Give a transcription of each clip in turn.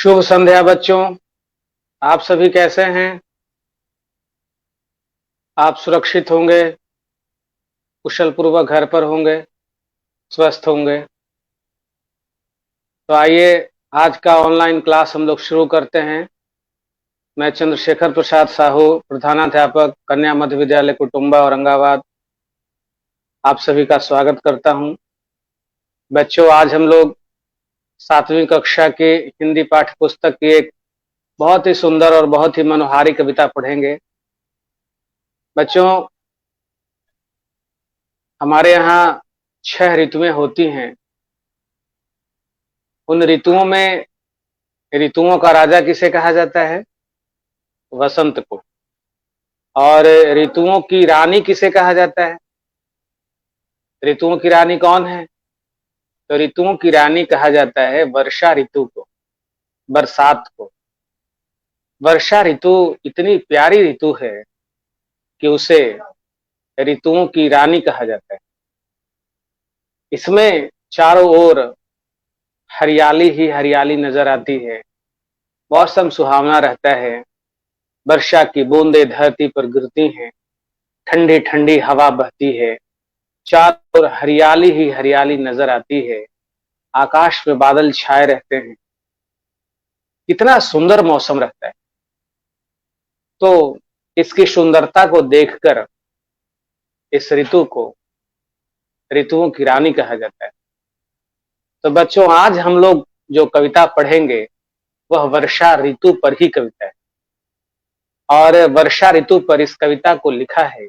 शुभ संध्या बच्चों। आप सभी कैसे हैं? आप सुरक्षित होंगे, कुशल पूर्वक घर पर होंगे, स्वस्थ होंगे। तो आइए आज का ऑनलाइन क्लास हम लोग शुरू करते हैं। मैं चंद्रशेखर प्रसाद साहू, प्रधानाध्यापक, कन्या मध्य विद्यालय कुटुंबा, औरंगाबाद, आप सभी का स्वागत करता हूं। बच्चों, आज हम लोग 7वीं कक्षा के हिंदी पाठ्य पुस्तक की एक बहुत ही सुंदर और बहुत ही मनोहारी कविता पढ़ेंगे। बच्चों, हमारे यहाँ 6 ऋतुएं होती हैं। उन ऋतुओं में ऋतुओं का राजा किसे कहा जाता है? वसंत को। और ऋतुओं की रानी किसे कहा जाता है? ऋतुओं की रानी कौन है? तो ऋतुओं की रानी कहा जाता है वर्षा ऋतु को, बरसात को। वर्षा ऋतु इतनी प्यारी ऋतु है कि उसे ऋतुओं की रानी कहा जाता है। इसमें चारों ओर हरियाली ही हरियाली नजर आती है, मौसम सुहावना रहता है, वर्षा की बूंदें धरती पर गिरती हैं, ठंडी ठंडी हवा बहती है, चारों ओर हरियाली ही हरियाली नजर आती है, आकाश में बादल छाए रहते हैं। कितना सुंदर मौसम रहता है। तो इसकी सुंदरता को देखकर इस ऋतु को ऋतुओं की रानी कहा जाता है। तो बच्चों, आज हम लोग जो कविता पढ़ेंगे वह वर्षा ऋतु पर ही कविता है। और वर्षा ऋतु पर इस कविता को लिखा है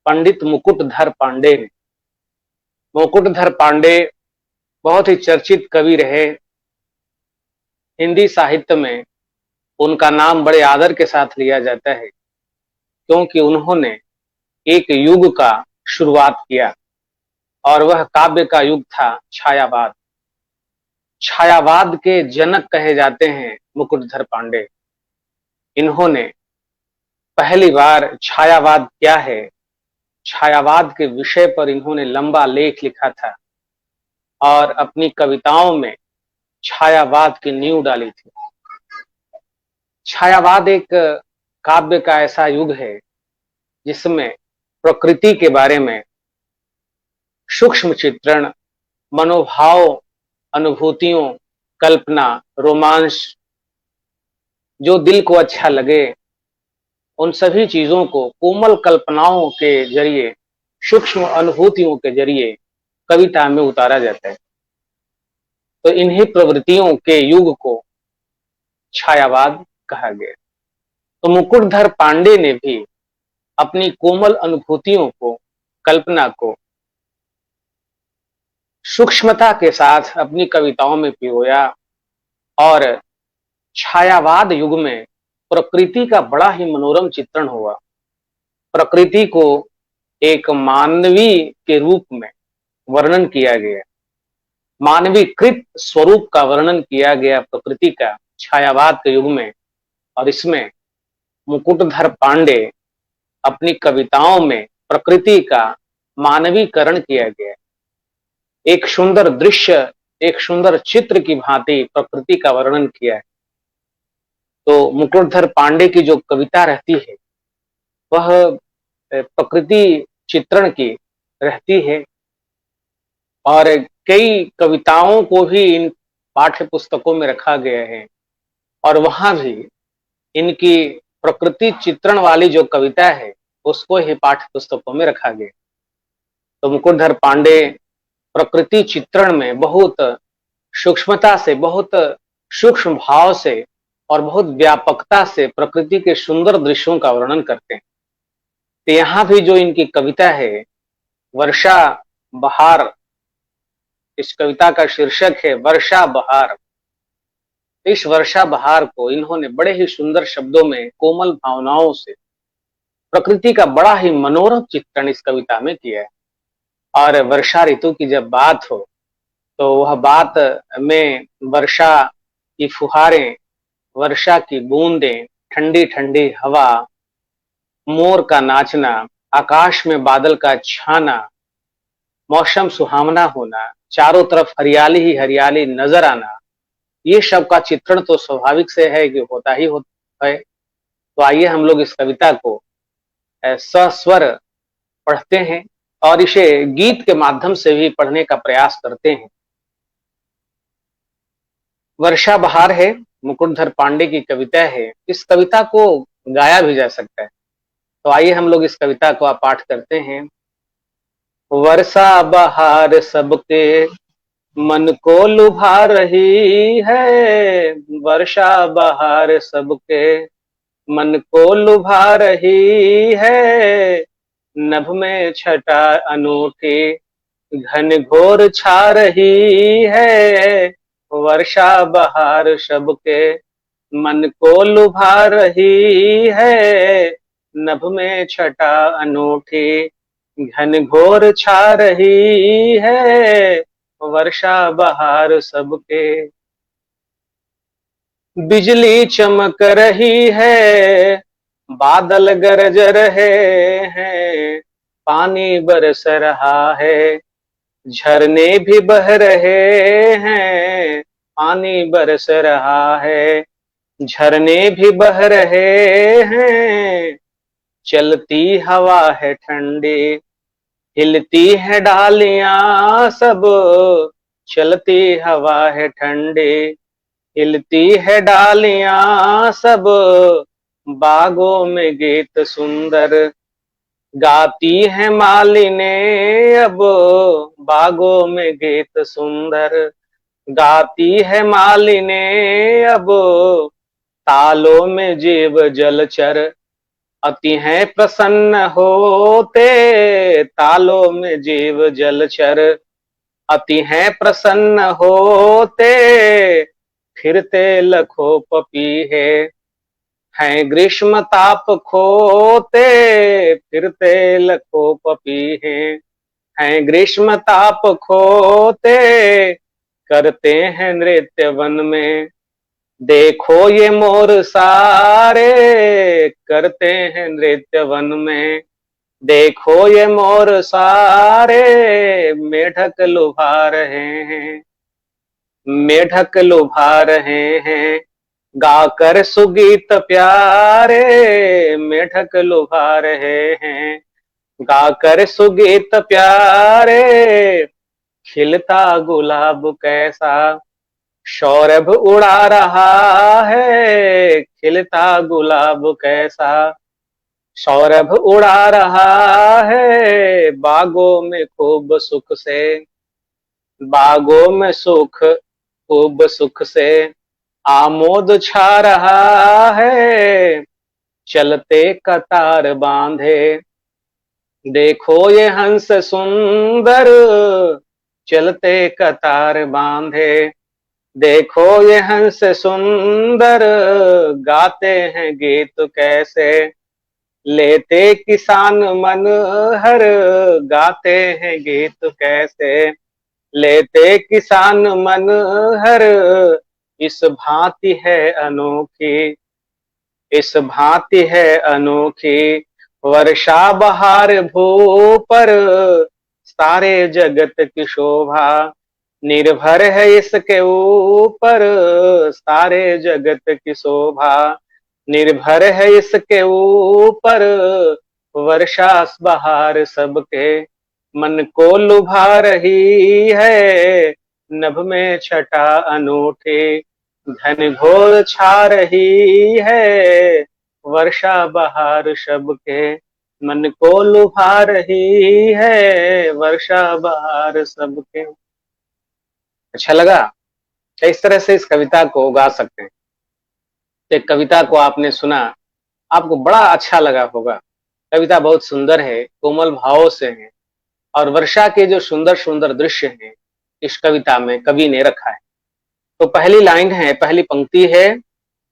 पंडित मुकुटधर पांडे ने। मुकुटधर पांडे बहुत ही चर्चित कवि रहे। हिंदी साहित्य में उनका नाम बड़े आदर के साथ लिया जाता है, क्योंकि उन्होंने एक युग का शुरुआत किया और वह काव्य का युग था छायावाद। छायावाद के जनक कहे जाते हैं मुकुटधर पांडे। इन्होंने पहली बार छायावाद क्या है, छायावाद के विषय पर इन्होंने लंबा लेख लिखा था और अपनी कविताओं में छायावाद की नींव डाली थी। छायावाद एक काव्य का ऐसा युग है जिसमें प्रकृति के बारे में सूक्ष्म चित्रण, मनोभाव, अनुभूतियों, कल्पना, रोमांच, जो दिल को अच्छा लगे, उन सभी चीजों को कोमल कल्पनाओं के जरिए, सूक्ष्म अनुभूतियों के जरिए कविता में उतारा जाता है। तो इन्हीं प्रवृत्तियों के युग को छायावाद कहा गया। तो मुकुटधर पांडे ने भी अपनी कोमल अनुभूतियों को, कल्पना को सूक्ष्मता के साथ अपनी कविताओं में पिरोया और छायावाद युग में प्रकृति का बड़ा ही मनोरम चित्रण हुआ। प्रकृति को एक मानवी के रूप में वर्णन किया गया, मानवीकृत स्वरूप का वर्णन किया गया प्रकृति का छायावाद के युग में। और इसमें मुकुटधर पांडे अपनी कविताओं में प्रकृति का मानवीकरण किया गया। एक सुंदर दृश्य, एक सुंदर चित्र की भांति प्रकृति का वर्णन किया है। तो मुकुटधर पांडे की जो कविता रहती है वह प्रकृति चित्रण की रहती है। और कई कविताओं को भी इन पाठ्य पुस्तकों में रखा गया है और वहां भी इनकी प्रकृति चित्रण वाली जो कविता है उसको ही पाठ्य पुस्तकों में रखा गया। तो मुकुटधर पांडे प्रकृति चित्रण में बहुत सूक्ष्मता से, बहुत सूक्ष्म भाव से और बहुत व्यापकता से प्रकृति के सुंदर दृश्यों का वर्णन करते हैं। तो यहाँ भी जो इनकी कविता है वर्षा बहार, इस कविता का शीर्षक है वर्षा बहार। इस वर्षा बहार को इन्होंने बड़े ही सुंदर शब्दों में, कोमल भावनाओं से प्रकृति का बड़ा ही मनोरम चित्रण इस कविता में किया है। और वर्षा ऋतु की जब बात हो तो वह बात में वर्षा की फुहारें, वर्षा की बूंदें, ठंडी ठंडी हवा, मोर का नाचना, आकाश में बादल का छाना, मौसम सुहावना होना, चारों तरफ हरियाली ही हरियाली नजर आना, ये सब का चित्रण तो स्वाभाविक से है कि होता ही होता है। तो आइए हम लोग इस कविता को सस्वर पढ़ते हैं और इसे गीत के माध्यम से भी पढ़ने का प्रयास करते हैं। वर्षा बहार है, मुकुटधर पांडे की कविता है। इस कविता को गाया भी जा सकता है। तो आइए हम लोग इस कविता को आप पाठ करते हैं। वर्षा बहार सबके मन को लुभा रही है, वर्षा बहार सबके मन को लुभा रही है, नभ में छटा अनूठी घन घोर छा रही है, वर्षा बहार सबके मन को लुभा रही है, नभ में छटा अनूठी घन घोर छा रही है, वर्षा बहार सबके। बिजली चमक रही है, बादल गरज रहे हैं, पानी बरस रहा है, झरने भी बह रहे हैं, पानी बरस रहा है, झरने भी बह रहे हैं, चलती हवा है ठंडी, हिलती है डालियां सब, चलती हवा है ठंडी, हिलती है डालियां सब, बागों में गीत सुंदर गाती है मालिने अब, बागों में गीत सुंदर गाती है मालिने अब, तालों में जीव जलचर अति हैं प्रसन्न होते, तालों में जीव जलचर अति हैं प्रसन्न होते, फिरते लखों पपीहे हैं ग्रीष्म ताप खोते, फिरते लखों पपीहे हैं ग्रीष्म ताप खोते, करते हैं नृत्य वन में देखो ये मोर सारे, करते हैं नृत्य वन में देखो ये मोर सारे, मेढक लुभा रहे हैं, मेढक लुभा रहे हैं, गाकर सुगीत प्यारे, मेढक लुभा रहे हैं, गाकर सुगीत प्यारे, खिलता गुलाब कैसा सौरभ उड़ा रहा है, खिलता गुलाब कैसा सौरभ उड़ा रहा है, बागों में खूब सुख से, बागों में सुख खूब सुख से आमोद छा रहा है, चलते कतार बांधे देखो ये हंस सुंदर, चलते कतार बांधे देखो ये हंस सुंदर, गाते हैं गीत कैसे लेते किसान मन हर, गाते हैं गीत कैसे लेते किसान मन हर, इस भांति है अनोखी, इस भांति है अनोखी, वर्षा बहार भू पर सारे जगत की शोभा, निर्भर है इसके ऊपर सारे जगत की शोभा, निर्भर है इसके ऊपर, वर्षा बहार सबके मन को लुभा रही है, नभ में छटा अनूठी घन घोर छा रही है, वर्षा बहार सबके मन को लुभा रही है, वर्षा बहार सबके। अच्छा लगा? इस तरह से इस कविता को गा सकते हैं। एक कविता को आपने सुना, आपको बड़ा अच्छा लगा होगा। कविता बहुत सुंदर है, कोमल भावों से है और वर्षा के जो सुंदर सुंदर दृश्य हैं इस कविता में कवि ने रखा है। तो पहली लाइन है, पहली पंक्ति है,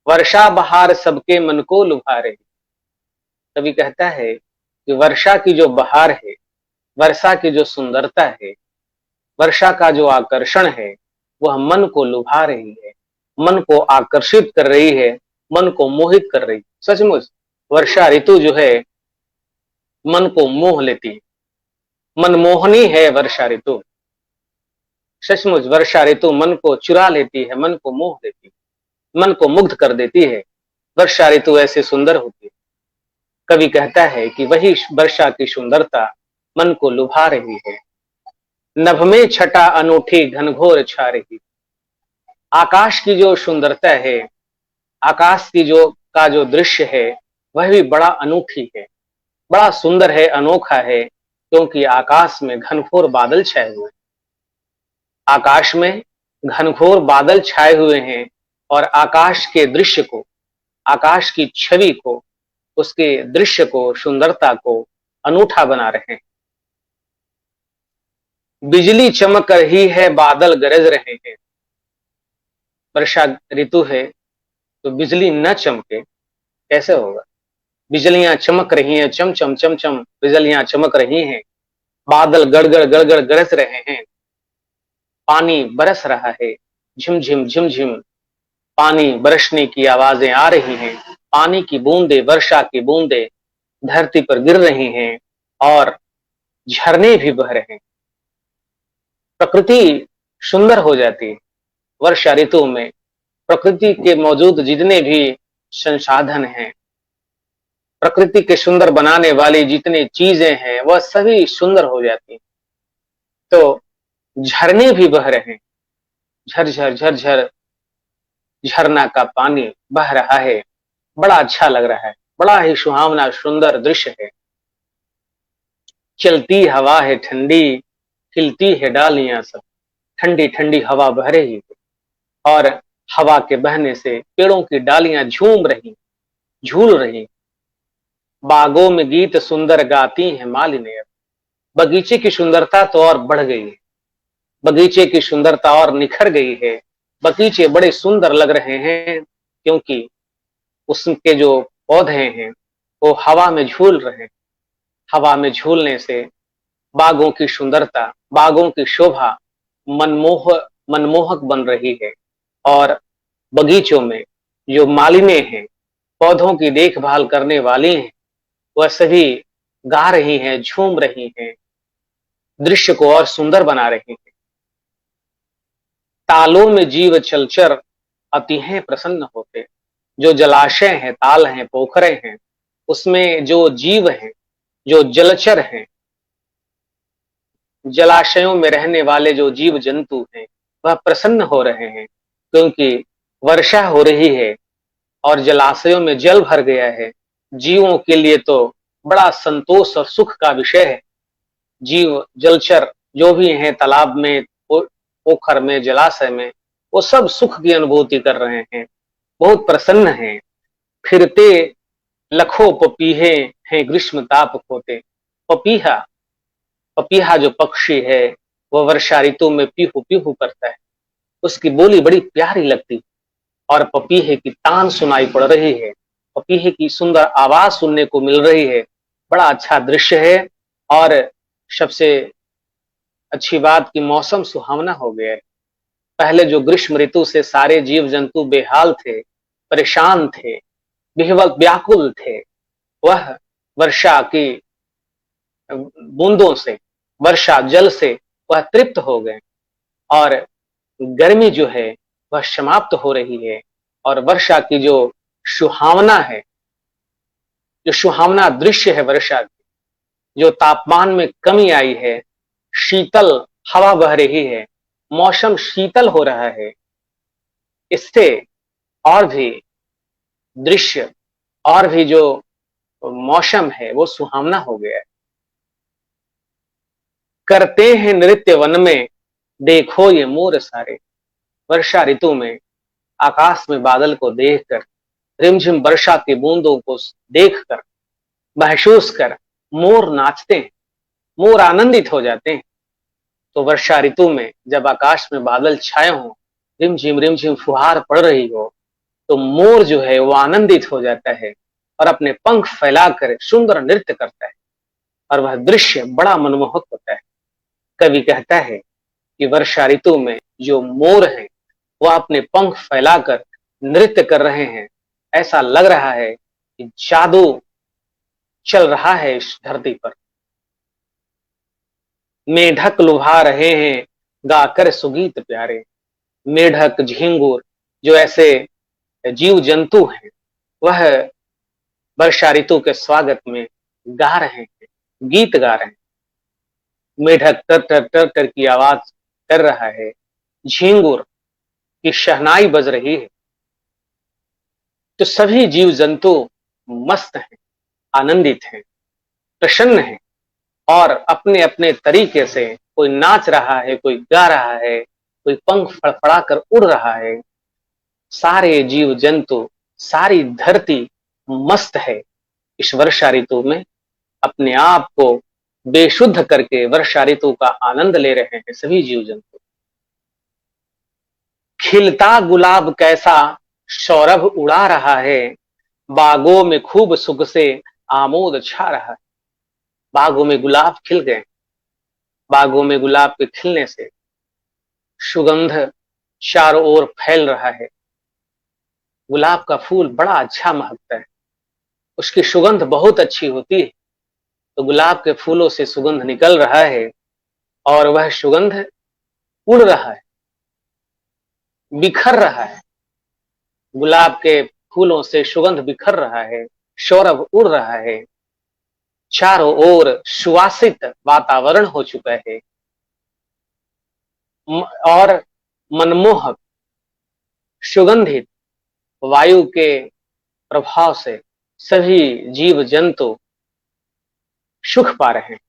वर्षा बहार सबके मन को लुभा रही। कवि कहता है कि वर्षा की जो बहार है, वर्षा की जो सुंदरता है, वर्षा का जो आकर्षण है वह मन को लुभा रही है, मन को आकर्षित कर रही है, मन को मोहित कर रही है। सचमुच वर्षा ऋतु जो है मन को मोह लेती है, मनमोहनी है वर्षा ऋतु। सचमुच वर्षा ऋतु मन को चुरा लेती है, मन को मोह लेती है, मन को मुग्ध कर देती है। वर्षा ऋतु ऐसे सुंदर होती है। कवि कहता है कि वही वर्षा की सुंदरता मन को लुभा रही है। नभ में छटा अनूठी घनघोर छा रही। आकाश की जो सुंदरता है, आकाश की जो दृश्य है, वह भी बड़ा अनूठी है, बड़ा सुंदर है, अनोखा है, क्योंकि आकाश में घनघोर बादल छाए हुए हैं। आकाश में घनघोर बादल छाए हुए हैं और आकाश के दृश्य को, आकाश की छवि को, उसके दृश्य को, सुंदरता को अनूठा बना रहे हैं। बिजली चमक रही है, बादल गरज रहे हैं। वर्षा ऋतु है तो बिजली न चमके कैसे होगा? बिजलियां चमक रही हैं, चमचम चमचम बिजलियां चमक रही हैं, बादल गड़गड़ गड़गड़ गरज रहे हैं, पानी बरस रहा है, झिमझिम झिमझिम पानी बरसने की आवाजें आ रही हैं, पानी की बूंदे, वर्षा की बूंदे धरती पर गिर रही हैं और झरने भी बह रहे हैं। प्रकृति सुंदर हो जाती है वर्षा ऋतु में। प्रकृति के मौजूद जितने भी संसाधन हैं, प्रकृति के सुंदर बनाने वाली जितनी चीजें हैं, वह सभी सुंदर हो जाती हैं। तो झरने भी बह रहे हैं, झरझर झरझर झरना का पानी बह रहा है, बड़ा अच्छा लग रहा है, बड़ा ही सुहावना सुंदर दृश्य है। चलती हवा है ठंडी, हिलती है डालियां सब, ठंडी ठंडी हवा बह रही है और हवा के बहने से पेड़ों की डालियां झूम रही, झूल रही। बागों में गीत सुंदर गाती हैं मालिनी। बगीचे की सुंदरता तो और बढ़ गई है, बगीचे की सुंदरता और निखर गई है। बगीचे बड़े सुंदर लग रहे हैं क्योंकि उसके जो पौधे हैं वो हवा में झूल रहे हैं। हवा में झूलने से बागों की सुंदरता, बागों की शोभा मनमोहक बन रही है और बगीचों में जो मालिनी हैं, पौधों की देखभाल करने वाली हैं, वह सभी गा रही हैं, झूम रही हैं, दृश्य को और सुंदर बना रही हैं। तालों में जीव चलचर अति हैं प्रसन्न होते। जो जलाशय हैं, ताल हैं, पोखरे हैं, उसमें जो जीव हैं, जो जलचर हैं, जलाशयों में रहने वाले जो जीव जंतु हैं, वह प्रसन्न हो रहे हैं क्योंकि वर्षा हो रही है और जलाशयों में जल भर गया है। जीवों के लिए तो बड़ा संतोष और सुख का विषय है। जीव जलचर जो भी हैं तालाब में, पोखर में, जलाशय में, वो सब सुख की अनुभूति कर रहे हैं, बहुत प्रसन्न हैं। फिरते लखों पपीहे हैं ग्रीष्म ताप खोते। पपीहा, पपीहा जो पक्षी है वह वर्षा ऋतु में पीहू पीहू करता है, उसकी बोली बड़ी प्यारी लगती और पपीहे की तान सुनाई पड़ रही है, पपीहे की सुंदर आवाज सुनने को मिल रही है। बड़ा अच्छा दृश्य है और सबसे अच्छी बात कि मौसम सुहावना हो गया है। पहले जो ग्रीष्म ऋतु से सारे जीव जंतु बेहाल थे, परेशान थे, विह्वल व्याकुल थे, वह वर्षा की बूंदों से, वर्षा जल से वह तृप्त हो गए और गर्मी जो है वह समाप्त हो रही है और वर्षा की जो सुहावना है, जो सुहावना दृश्य है वर्षा की, जो तापमान में कमी आई है, शीतल हवा बह रही है, मौसम शीतल हो रहा है, इससे और भी दृश्य और भी जो मौसम है वो सुहावना हो गया है। करते हैं नृत्य वन में, देखो ये मोर सारे। वर्षा ऋतु में आकाश में बादल को देखकर, रिमझिम वर्षा की बूंदों को देखकर, महसूस कर मोर नाचते हैं, मोर आनंदित हो जाते हैं। तो वर्षा ऋतु में जब आकाश में बादल छाए हों, रिमझिम रिमझिम फुहार पड़ रही हो, तो मोर जो है वो आनंदित हो जाता है और अपने पंख फैलाकर सुंदर नृत्य करता है और वह दृश्य बड़ा मनमोहक होता है। कवि कहता है कि वर्षा ऋतु में जो मोर हैं वह अपने पंख फैलाकर नृत्य कर रहे हैं। ऐसा लग रहा है कि जादू चल रहा है इस धरती पर। मेढक लुभा रहे हैं गाकर सुगीत प्यारे। मेढक, झींगुर जो ऐसे जीव जंतु हैं, वह वर्षा ऋतु के स्वागत में गा रहे हैं, गीत गा रहे हैं। मेढक टर टर टर टर की आवाज कर रहा है, झींगुर की शहनाई बज रही है। तो सभी जीव जंतु मस्त हैं, आनंदित हैं, प्रसन्न हैं और अपने अपने तरीके से कोई नाच रहा है, कोई गा रहा है, कोई पंख फड़फड़ा कर उड़ रहा है। सारे जीव जंतु, सारी धरती मस्त है इस वर्षा ऋतु में, अपने आप को बेशुद्ध करके वर्षा ऋतु का आनंद ले रहे हैं सभी जीव जंतु। खिलता गुलाब कैसा सौरभ उड़ा रहा है, बागों में खूब सुख से आमोद छा रहा है। बागों में गुलाब खिल गए, बागों में गुलाब के खिलने से सुगंध चारों ओर फैल रहा है। गुलाब का फूल बड़ा अच्छा महकता है, उसकी सुगंध बहुत अच्छी होती है। तो गुलाब के फूलों से सुगंध निकल रहा है और वह सुगंध उड़ रहा है, बिखर रहा है। गुलाब के फूलों से सुगंध बिखर रहा है, सौरभ उड़ रहा है, चारों ओर सुवासित वातावरण हो चुका है और मनमोहक सुगंधित वायु के प्रभाव से सभी जीव जंतु सुख पा रहे हैं।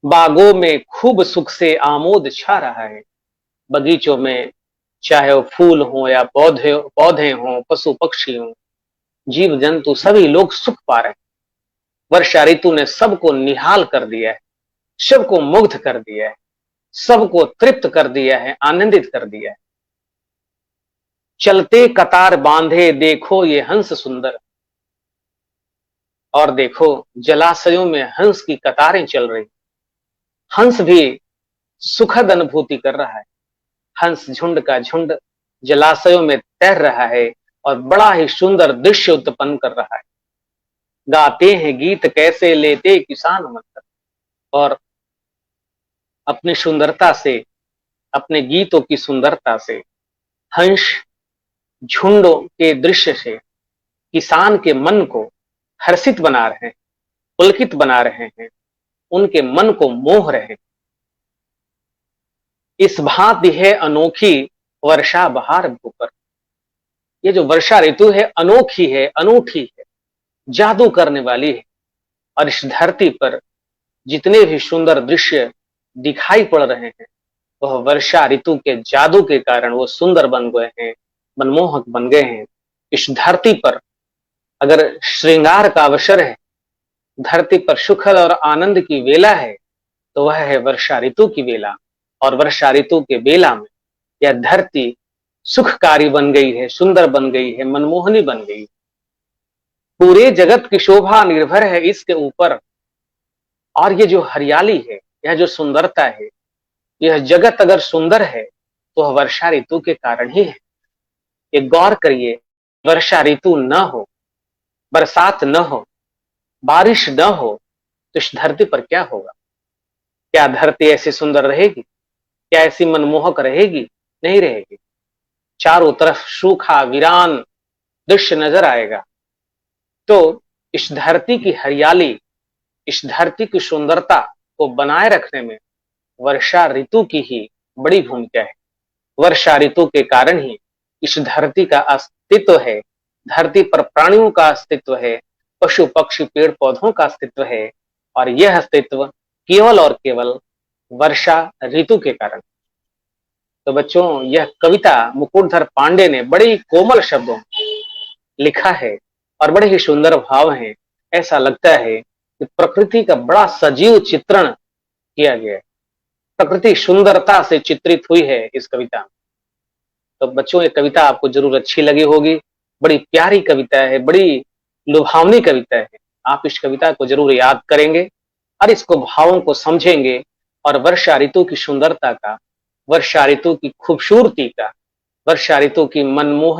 बागों में खूब सुख से आमोद छा रहा है। बगीचों में चाहे वो फूल हो या पौधे पौधे हों, पशु पक्षी हों, जीव जंतु सभी लोग सुख पा रहे हैं। वर्षा ऋतु ने सबको निहाल कर दिया है, सबको मुग्ध कर दिया है, सबको तृप्त कर दिया है, आनंदित कर दिया है। चलते कतार बांधे देखो ये हंस सुंदर, और देखो जलाशयों में हंस की कतारें चल रही। हंस भी सुखद अनुभूति कर रहा है। हंस झुंड का झुंड जलाशयों में तैर रहा है और बड़ा ही सुंदर दृश्य उत्पन्न कर रहा है। गाते हैं गीत कैसे लेते किसान मंत्र, और अपनी सुंदरता से, अपने गीतों की सुंदरता से हंस झुंडों के दृश्य से किसान के मन को हर्षित बना रहे हैं, पुलकित बना रहे हैं, उनके मन को मोह रहे हैं। इस भांति है अनोखी वर्षा बहार भूकर। ये जो वर्षा ऋतु है अनोखी है, अनूठी है, जादू करने वाली है। और इस धरती पर जितने भी सुंदर दृश्य दिखाई पड़ रहे हैं वह वर्षा ऋतु के जादू के कारण वो सुंदर बन गए हैं, मनमोहक बन गए हैं। इस धरती पर अगर श्रृंगार का अवसर है, धरती पर सुखद और आनंद की वेला है, तो वह है वर्षा ऋतु की वेला। और वर्षा ऋतु के बेला में यह धरती सुखकारी बन गई है, सुंदर बन गई है, मनमोहनी बन गई। पूरे जगत की शोभा निर्भर है इसके ऊपर। और ये जो हरियाली है, यह जो सुंदरता है, यह जगत अगर सुंदर है तो वह वर्षा ऋतु के कारण ही है। ये गौर करिए, वर्षा ऋतु न हो, बरसात न हो, बारिश न हो, तो इस धरती पर क्या होगा? क्या धरती ऐसी सुंदर रहेगी? क्या ऐसी मनमोहक रहेगी? नहीं रहेगी। चारों तरफ सूखा वीरान दृश्य नजर आएगा। तो इस धरती की हरियाली, इस धरती की सुंदरता को बनाए रखने में वर्षा ऋतु की ही बड़ी भूमिका है। वर्षा ऋतु के कारण ही इस धरती का अस्तित्व है, धरती पर प्राणियों का अस्तित्व है, पशु पक्षी पेड़ पौधों का अस्तित्व है। और यह अस्तित्व केवल और केवल वर्षा ऋतु के कारण। तो बच्चों, यह कविता मुकुटधर पांडे ने बड़े ही कोमल शब्दों लिखा है और बड़े ही सुंदर भाव हैं। ऐसा लगता है कि प्रकृति का बड़ा सजीव चित्रण किया गया है, प्रकृति सुंदरता से चित्रित हुई है इस कविता में। तो बच्चों, ये कविता आपको जरूर अच्छी लगी होगी। बड़ी प्यारी कविता है, बड़ी लुभावनी कविता है। आप इस कविता को जरूर याद करेंगे और इसको भावों को समझेंगे और वर्षा ऋतु की सुंदरता का, वर्षा ऋतु की खूबसूरती का, वर्षा ऋतु की मनमोहक